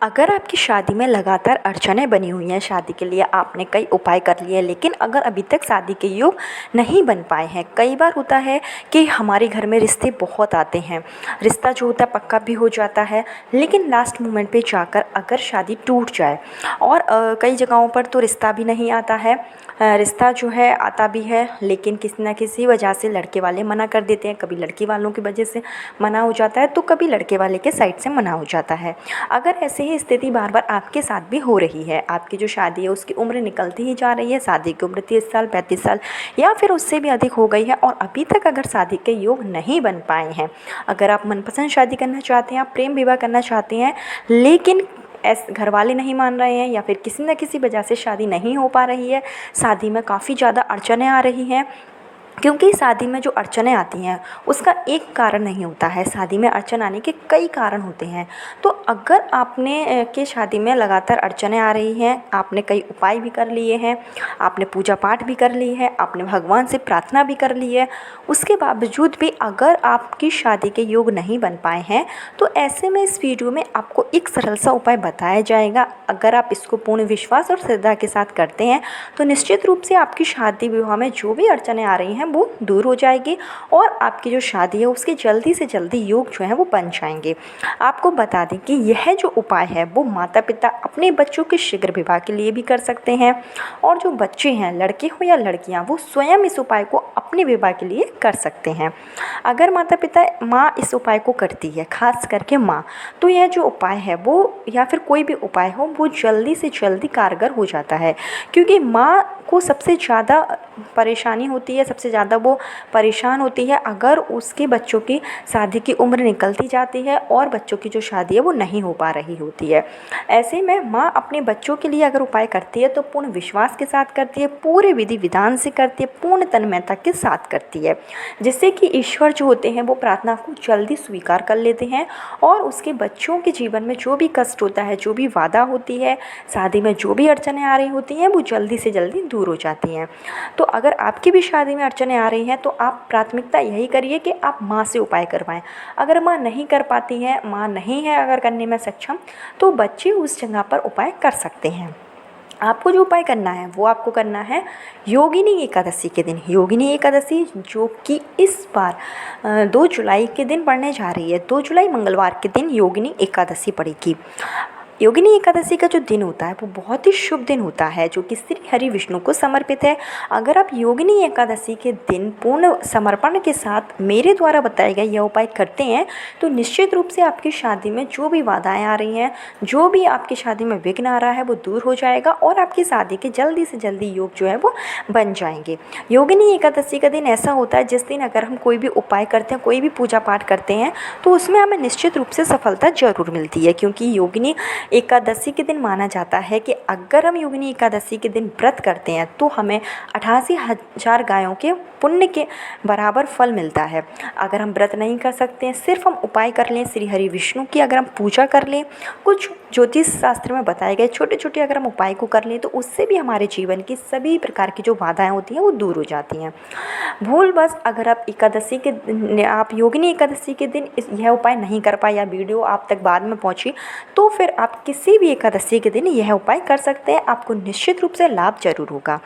अगर आपकी शादी में लगातार अड़चनें बनी हुई हैं, शादी के लिए आपने कई उपाय कर लिए हैं, लेकिन अगर अभी तक शादी के योग नहीं बन पाए हैं। कई बार होता है कि हमारे घर में रिश्ते बहुत आते हैं, रिश्ता जो होता है पक्का भी हो जाता है, लेकिन लास्ट मोमेंट पे जाकर अगर शादी टूट जाए और कई जगहों पर तो रिश्ता भी नहीं आता है, रिश्ता जो है आता भी है लेकिन किसी न किसी वजह से लड़के वाले मना कर देते हैं। कभी लड़की वालों की वजह से मना हो जाता है तो कभी लड़के वाले के साइड से मना हो जाता है। अगर ऐसे ही स्थिति बार बार आपके साथ भी हो रही है, आपकी जो शादी है उसकी उम्र निकलती ही जा रही है, शादी की उम्र 30 साल 35 साल या फिर उससे भी अधिक हो गई है और अभी तक अगर शादी के योग नहीं बन पाए हैं, अगर आप मनपसंद शादी करना चाहते हैं, आप प्रेम विवाह करना चाहते हैं, लेकिन ऐसे घर वाले नहीं मान रहे हैं या फिर किसी न किसी वजह से शादी नहीं हो पा रही है, शादी में काफ़ी ज़्यादा अड़चनें आ रही हैं, क्योंकि शादी में जो अड़चनें आती हैं उसका एक कारण नहीं होता है, शादी में अड़चन आने के कई कारण होते हैं। तो अगर आपने के शादी में लगातार अड़चनें आ रही हैं, आपने कई उपाय भी कर लिए हैं, आपने पूजा पाठ भी कर ली है, आपने भगवान से प्रार्थना भी कर ली है, उसके बावजूद भी अगर आपकी शादी के योग नहीं बन पाए हैं तो ऐसे में इस वीडियो में आपको एक सरल सा उपाय बताया जाएगा। अगर आप इसको पूर्ण विश्वास और श्रद्धा के साथ करते हैं तो निश्चित रूप से आपकी शादी विवाह में जो भी अड़चनें आ रही हैं वो दूर हो जाएगी और आपकी जो शादी है उसके जल्दी से जल्दी योग जो है वो बन जाएंगे। आपको बता दें कि यह जो उपाय है वो माता पिता अपने बच्चों के शीघ्र विवाह के लिए भी कर सकते हैं और जो बच्चे हैं, लड़के हो या लड़कियां, वो स्वयं इस उपाय को अपने विवाह के लिए कर सकते हैं। अगर माता पिता माँ इस उपाय को करती है, खास करके माँ, तो यह जो उपाय है वो या फिर कोई भी उपाय हो वो जल्दी से जल्दी कारगर हो जाता है, क्योंकि माँ को सबसे ज़्यादा परेशानी होती है, सबसे ज़्यादा वो परेशान होती है अगर उसके बच्चों की शादी की उम्र निकलती जाती है और बच्चों की जो शादी है वो नहीं हो पा रही होती है। ऐसे में माँ अपने बच्चों के लिए अगर उपाय करती है तो पूर्ण विश्वास के साथ करती है, पूरे विधि विधान से करती है, पूर्ण तन्मयता के साथ करती है, जिससे कि ईश्वर जो होते हैं वो प्रार्थना को जल्दी स्वीकार कर लेते हैं और उसके बच्चों के जीवन में जो भी कष्ट होता है, जो भी बाधा होती है, शादी में जो भी अड़चनें आ रही होती हैं वो जल्दी से जल्दी दूर हो जाती हैं। तो अगर आपकी भी शादी में अड़चनें आ रही हैं तो आप प्राथमिकता यही करिए कि आप माँ से उपाय करवाएं। अगर माँ नहीं कर पाती है, माँ नहीं है अगर करने में सक्षम, तो बच्चे उस जगह पर उपाय कर सकते हैं। आपको जो उपाय करना है वो आपको करना है योगिनी एकादशी के दिन। योगिनी एकादशी जो कि इस बार 2 जुलाई के दिन पड़ने जा रही है, 2 जुलाई मंगलवार के दिन योगिनी एकादशी पड़ेगी। योगिनी एकादशी का जो दिन होता है वो बहुत ही शुभ दिन होता है जो कि श्री हरि विष्णु को समर्पित है। अगर आप योगिनी एकादशी के दिन पूर्ण समर्पण के साथ मेरे द्वारा बताए गए यह उपाय करते हैं तो निश्चित रूप से आपकी शादी में जो भी बाधाएं आ रही हैं, जो भी आपकी शादी में विघ्न आ रहा है वो दूर हो जाएगा और आपकी शादी के जल्दी से जल्दी योग जो है वो बन जाएंगे। योगिनी एकादशी का दिन ऐसा होता है जिस दिन अगर हम कोई भी उपाय करते हैं, कोई भी पूजा पाठ करते हैं तो उसमें हमें निश्चित रूप से सफलता जरूर मिलती है, क्योंकि योगिनी एकादशी के दिन माना जाता है कि अगर हम योगिनी एकादशी के दिन व्रत करते हैं तो हमें 88,000 गायों के पुण्य के बराबर फल मिलता है। अगर हम व्रत नहीं कर सकते हैं, सिर्फ हम उपाय कर लें, श्री हरि विष्णु की अगर हम पूजा कर लें, कुछ ज्योतिष शास्त्र में बताए गए छोटे छोटे अगर हम उपाय को कर लें तो उससे भी हमारे जीवन की सभी प्रकार की जो बाधाएं होती हैं वो दूर हो जाती हैं। भूल बस अगर आप एकादशी के आप योगिनी एकादशी के दिन यह उपाय नहीं कर पाए या वीडियो आप तक बाद में पहुंची तो फिर आप किसी भी एकादशी के दिन यह उपाय कर सकते हैं, आपको निश्चित रूप से लाभ जरूर होगा।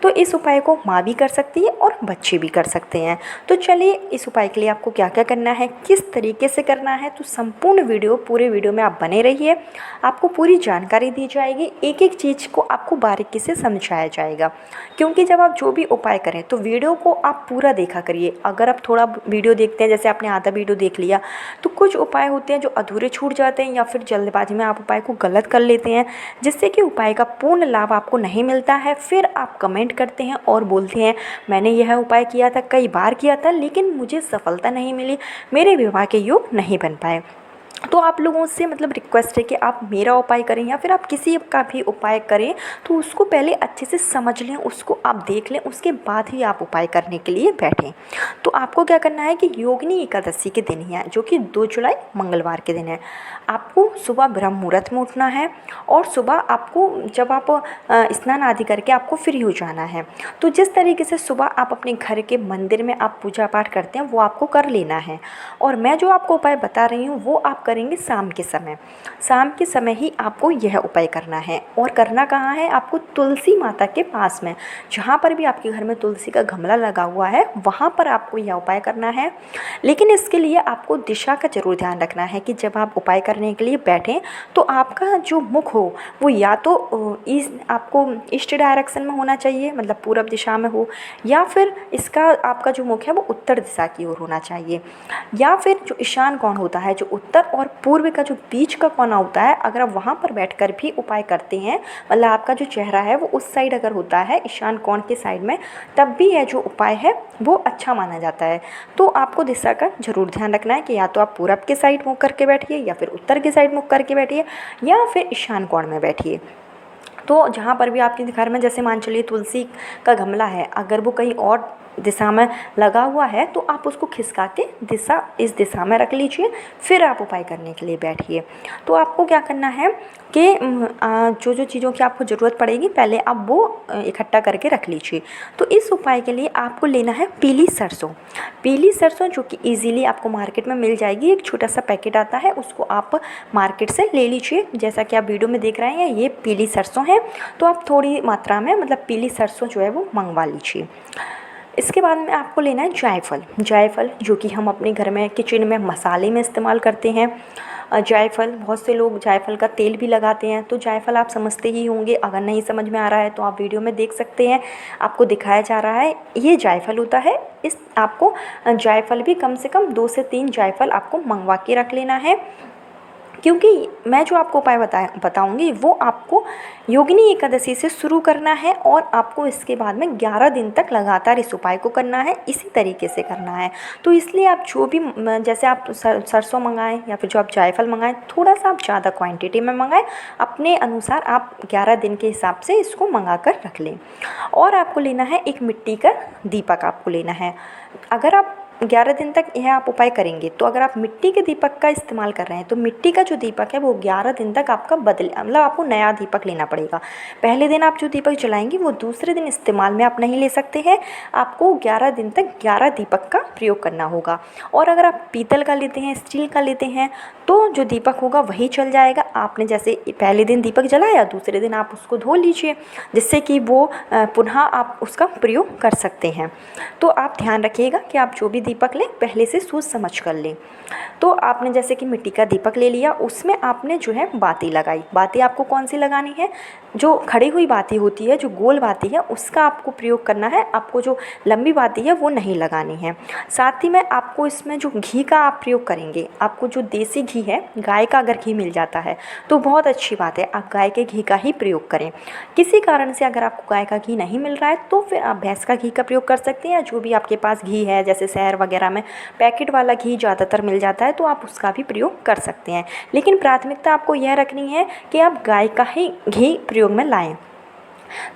तो इस उपाय को माँ भी कर सकती है और बच्चे भी कर सकते हैं। तो चलिए इस उपाय के लिए आपको क्या क्या करना है, किस तरीके से करना है, तो संपूर्ण वीडियो पूरे वीडियो में आप बने रहिए, आपको पूरी जानकारी दी जाएगी, एक एक चीज़ को आपको बारीकी से समझाया जाएगा। क्योंकि जब आप जो भी उपाय करें तो वीडियो को आप पूरा देखा करिए। अगर आप थोड़ा वीडियो देखते हैं, जैसे आपने आधा वीडियो देख लिया, तो कुछ उपाय होते हैं जो अधूरे छूट जाते हैं या फिर जल्दबाजी में आप उपाय को गलत कर लेते हैं, जिससे कि उपाय का पूर्ण लाभ आपको नहीं मिलता है। फिर आप कमेंट करते हैं और बोलते हैं मैंने यह उपाय किया था, कई बार किया था, लेकिन मुझे सफलता नहीं मिली, मेरे विवाह के योग नहीं बन पाए। तो आप लोगों से मतलब रिक्वेस्ट है कि आप मेरा उपाय करें या फिर आप किसी का भी उपाय करें तो उसको पहले अच्छे से समझ लें, उसको आप देख लें, उसके बाद ही आप उपाय करने के लिए बैठें। तो आपको क्या करना है कि योगिनी एकादशी के दिन ही है जो कि 2 जुलाई मंगलवार के दिन है, आपको सुबह ब्रह्म मुहूर्त में उठना है और सुबह आपको जब आप स्नान आदि करके आपको फ्री हो जाना है। तो जिस तरीके से सुबह आप अपने घर के मंदिर में आप पूजा पाठ करते हैं वो आपको कर लेना है और मैं जो आपको उपाय बता रही हूँ वो आप करें करेंगे शाम के समय। शाम के समय ही आपको यह उपाय करना है। और करना कहाँ है? आपको तुलसी माता के पास में, जहाँ पर भी आपके घर में तुलसी का गमला लगा हुआ है वहाँ पर आपको यह उपाय करना है। लेकिन इसके लिए आपको दिशा का ज़रूर ध्यान रखना है कि जब आप उपाय करने के लिए बैठें तो आपका जो मुख हो वो या तो आपको ईस्ट डायरेक्शन में होना चाहिए, मतलब पूरब दिशा में हो, या फिर इसका आपका जो मुख है वो उत्तर दिशा की ओर होना चाहिए, या फिर जो ईशान कोण होता है, जो उत्तर और पूर्व का जो बीच का कोना होता है, अगर आप वहाँ पर बैठकर भी उपाय करते हैं, मतलब आपका जो चेहरा है वो उस साइड अगर होता है ईशान कोण के साइड में, तब भी यह जो उपाय है वो अच्छा माना जाता है। तो आपको दिशा का ज़रूर ध्यान रखना है कि या तो आप पूरब के साइड मुख करके बैठिए, या फिर उत्तर के साइड मुख करके बैठिए, या फिर ईशान कोण में बैठिए। तो जहाँ पर भी आपके घर में, जैसे मान चलिए तुलसी का गमला है, अगर वो कहीं और दिशा में लगा हुआ है तो आप उसको खिसका के इस दिशा में रख लीजिए, फिर आप उपाय करने के लिए बैठिए। तो आपको क्या करना है कि जो जो चीज़ों की आपको ज़रूरत पड़ेगी पहले आप वो इकट्ठा करके रख लीजिए। तो इस उपाय के लिए आपको लेना है पीली सरसों। पीली सरसों जो कि ईज़िली आपको मार्केट में मिल जाएगी, एक छोटा सा पैकेट आता है, उसको आप मार्केट से ले लीजिए। जैसा कि आप वीडियो में देख रहे हैं ये पीली सरसों है, तो आप थोड़ी मात्रा में, मतलब पीली सरसों जो है वो मंगवा लीजिए। इसके बाद में आपको लेना है जायफल। जायफल जो कि हम अपने घर में किचन में मसाले में इस्तेमाल करते हैं। जायफल, बहुत से लोग जायफल का तेल भी लगाते हैं। तो जायफल आप समझते ही होंगे, अगर नहीं समझ में आ रहा है तो आप वीडियो में देख सकते हैं, आपको दिखाया जा रहा है, ये जायफल होता है। इस आपको जायफल भी कम से कम 2 से 3 जायफल आपको मंगवा के रख लेना है, क्योंकि मैं जो आपको उपाय बताऊंगी वो आपको योगिनी एकादशी से शुरू करना है, और आपको इसके बाद में 11 दिन तक लगातार इस उपाय को करना है, इसी तरीके से करना है। तो इसलिए आप जो भी, जैसे आप सरसों मंगाएं या फिर जो आप जायफल मंगाएं, थोड़ा सा आप ज़्यादा क्वांटिटी में मंगाएं, अपने अनुसार आप 11 दिन के हिसाब से इसको मंगा कर रख लें। और आपको लेना है एक मिट्टी का दीपक आपको लेना है। अगर आप 11 दिन तक यह आप उपाय करेंगे तो अगर आप मिट्टी के दीपक का इस्तेमाल कर रहे हैं तो मिट्टी का जो दीपक है वो 11 दिन तक आपका मतलब आपको नया दीपक लेना पड़ेगा। पहले दिन आप जो दीपक जलाएंगे वो दूसरे दिन इस्तेमाल में आप नहीं ले सकते हैं, आपको 11 दिन तक 11 दीपक का प्रयोग करना होगा। और अगर आप पीतल का लेते हैं, स्टील का लेते हैं, तो जो दीपक होगा वही चल जाएगा। आपने जैसे पहले दिन दीपक जलाया, दूसरे दिन आप उसको धो लीजिए, जिससे कि वो पुनः आप उसका प्रयोग कर सकते हैं। तो आप ध्यान रखिएगा कि आप जो भी दीपक लें पहले से सोच समझ कर लें। तो आपने जैसे कि मिट्टी का दीपक ले लिया, उसमें आपने जो है बाती लगाई। बाती आपको कौन सी लगानी है? जो खड़ी हुई बाती होती है, जो गोल बाती है, उसका आपको प्रयोग करना है। आपको जो लंबी बाती है वो नहीं लगानी है। साथ ही में आपको इसमें जो घी का आप प्रयोग करेंगे, आपको जो देसी घी है, गाय का अगर घी मिल जाता है तो बहुत अच्छी बात है, आप गाय के घी का ही प्रयोग करें। किसी कारण से अगर आपको गाय का घी नहीं मिल रहा है तो फिर आप भैंस का घी का प्रयोग कर सकते हैं, या जो भी आपके पास घी है, जैसे शहर वगैरह में पैकेट वाला घी ज़्यादातर मिल जाता है तो आप उसका भी प्रयोग कर सकते हैं। लेकिन प्राथमिकता आपको यह रखनी है कि आप गाय का ही घी प्रयोग में लाएं।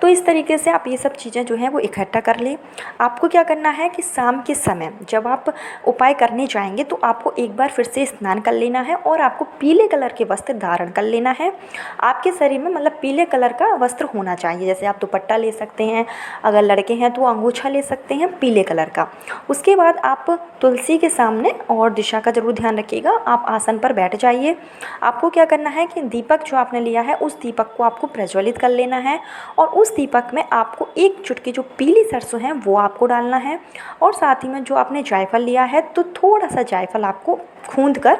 तो इस तरीके से आप ये सब चीज़ें जो हैं वो इकट्ठा कर लें। आपको क्या करना है कि शाम के समय जब आप उपाय करने जाएंगे तो आपको एक बार फिर से स्नान कर लेना है, और आपको पीले कलर के वस्त्र धारण कर लेना है। आपके शरीर में मतलब पीले कलर का वस्त्र होना चाहिए, जैसे आप दुपट्टा ले सकते हैं, अगर लड़के हैं तो अंगोछा ले सकते हैं पीले कलर का। उसके बाद आप तुलसी के सामने, और दिशा का ज़रूर ध्यान रखिएगा, आप आसन पर बैठ जाइए। आपको क्या करना है कि दीपक जो आपने लिया है उस दीपक को आपको प्रज्वलित कर लेना है, और उस दीपक में आपको एक चुटकी जो पीली सरसों है वो आपको डालना है। और साथ ही में जो आपने जायफल लिया है तो थोड़ा सा जायफल आपको खूंद कर,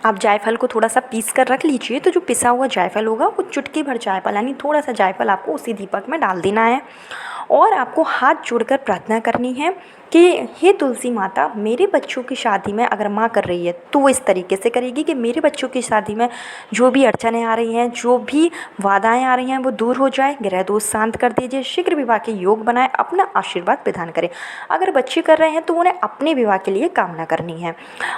आप जायफल को थोड़ा सा पीस कर रख लीजिए। तो जो पिसा हुआ जायफल होगा वो चुटकी भर जायफल, यानी थोड़ा सा जायफल आपको उसी दीपक में डाल देना है। और आपको हाथ जोड़कर प्रार्थना करनी है कि हे तुलसी माता, मेरे बच्चों की शादी में अगर माँ कर रही है तो वो इस तरीके से करेगी कि मेरे बच्चों की शादी में जो भी अड़चनें आ रही हैं, जो भी बाधाएं आ रही हैं वो दूर हो जाए, ग्रह दोष शांत कर दीजिए, शीघ्र विवाह के योग बनाए, अपना आशीर्वाद प्रदान करें। अगर बच्चे कर रहे हैं तो उन्हें अपने विवाह के लिए कामना करनी है।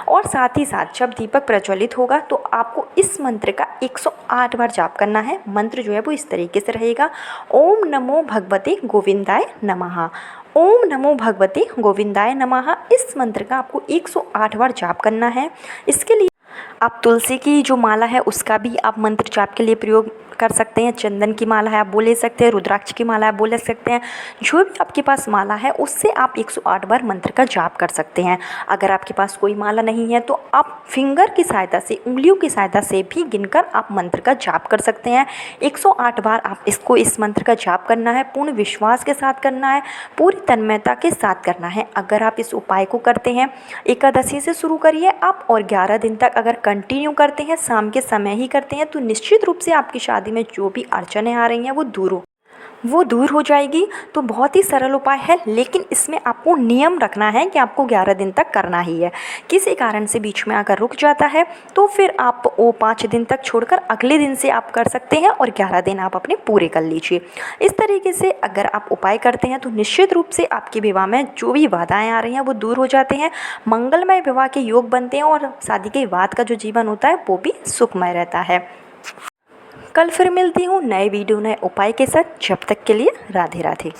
और साथ ही साथ जब दीपक प्रज्वलित होगा तो आपको इस मंत्र का 108 बार जाप करना है। मंत्र जो है वो इस तरीके से रहेगा, ओम नमो भगवते गोविंदाय नमः, ओम नमो भगवते गोविंदाय नमः। इस मंत्र का आपको 108 बार जाप करना है। इसके लिए आप तुलसी की जो माला है उसका भी आप मंत्र जाप के लिए प्रयोग कर सकते हैं। चंदन की माला है आप वो ले सकते हैं, रुद्राक्ष की माला आप वो ले सकते हैं। जो भी आपके पास माला है उससे आप 108 बार मंत्र का जाप कर सकते हैं। अगर आपके पास कोई माला नहीं है तो आप फिंगर की सहायता से, उंगलियों की सहायता से भी गिनकर आप मंत्र का जाप कर सकते हैं। 108 बार आप इस मंत्र का जाप करना है, पूर्ण विश्वास के साथ करना है, पूरी तन्मयता के साथ करना है। अगर आप इस उपाय को करते हैं, एकादशी से शुरू करिए आप और 11 दिन तक अगर कंटिन्यू करते हैं, शाम के समय ही करते हैं, तो निश्चित रूप से आपकी शादी में जो भी अड़चनें आ रही हैं वो दूर हो जाएगी। तो बहुत ही सरल उपाय है, लेकिन इसमें आपको नियम रखना है कि आपको 11 दिन तक करना ही है। किसी कारण से बीच में अगर रुक जाता है तो फिर आप वो 5 दिन तक छोड़कर अगले दिन से आप कर सकते हैं और 11 दिन आप अपने पूरे कर लीजिए। इस तरीके से अगर आप उपाय करते हैं तो निश्चित रूप से आपके विवाह में जो भी बाधाएँ आ रही हैं वो दूर हो जाते हैं, मंगलमय विवाह के योग बनते हैं और शादी के बाद का जो जीवन होता है वो भी सुखमय रहता है। कल फिर मिलती हूँ नए वीडियो नए उपाय के साथ। जब तक के लिए राधे राधे।